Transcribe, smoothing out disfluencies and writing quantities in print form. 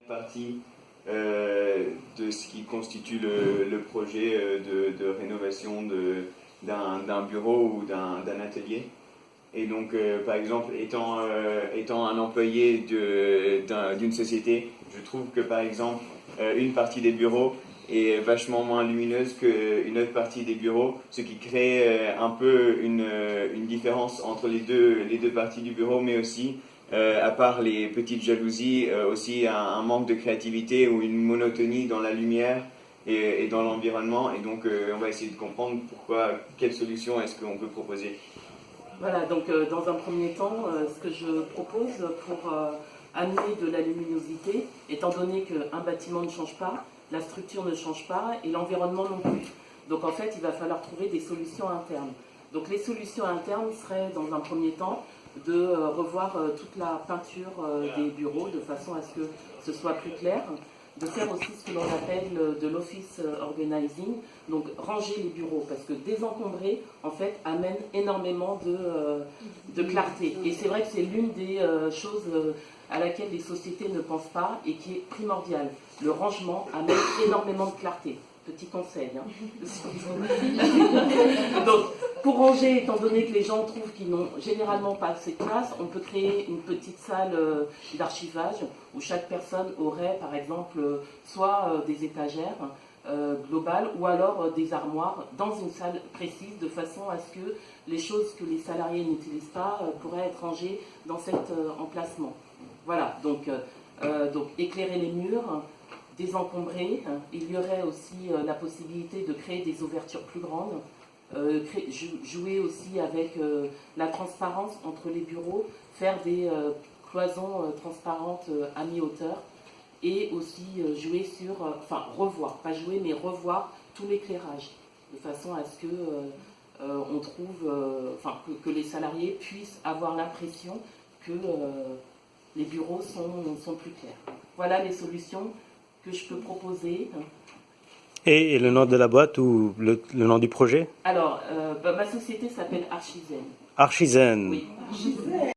Partie de ce qui constitue le projet de rénovation d'un bureau ou d'un atelier. Et donc, par exemple, étant un employé d'une société, je trouve que, par exemple, une partie des bureaux est vachement moins lumineuse qu'une autre partie des bureaux, ce qui crée un peu une différence entre les deux parties du bureau, mais aussi, à part les petites jalousies, aussi un manque de créativité ou une monotonie dans la lumière et dans l'environnement. Et donc, on va essayer de comprendre quelle solution est-ce qu'on peut proposer. Voilà, donc dans un premier temps, ce que je propose pour amener de la luminosité, étant donné qu'un bâtiment ne change pas, la structure ne change pas et l'environnement non plus. Donc en fait, il va falloir trouver des solutions internes. Donc les solutions internes seraient dans un premier temps de revoir toute la peinture des bureaux de façon à ce que ce soit plus clair, de faire aussi ce que l'on appelle de l'office organizing, donc ranger les bureaux, parce que désencombrer, en fait, amène énormément de clarté. Et c'est vrai que c'est l'une des choses à laquelle les sociétés ne pensent pas et qui est primordiale. Le rangement amène énormément de clarté. Petit conseil. Donc, pour ranger, étant donné que les gens trouvent qu'ils n'ont généralement pas assez de place, on peut créer une petite salle d'archivage où chaque personne aurait, par exemple, soit des étagères globales ou alors des armoires dans une salle précise, de façon à ce que les choses que les salariés n'utilisent pas pourraient être rangées dans cet emplacement. Voilà, donc éclairer les murs, désencombrer. Il y aurait aussi la possibilité de créer des ouvertures plus grandes, jouer aussi avec la transparence entre les bureaux, faire des cloisons transparentes à mi-hauteur, et aussi jouer sur, revoir, pas jouer, mais revoir tout l'éclairage, de façon à ce que on trouve, que les salariés puissent avoir l'impression que les bureaux sont plus clairs. Voilà les solutions que je peux proposer. Et le nom de la boîte ou le nom du projet? Alors, ma société s'appelle Archizen. Archizen. Oui, Archizen.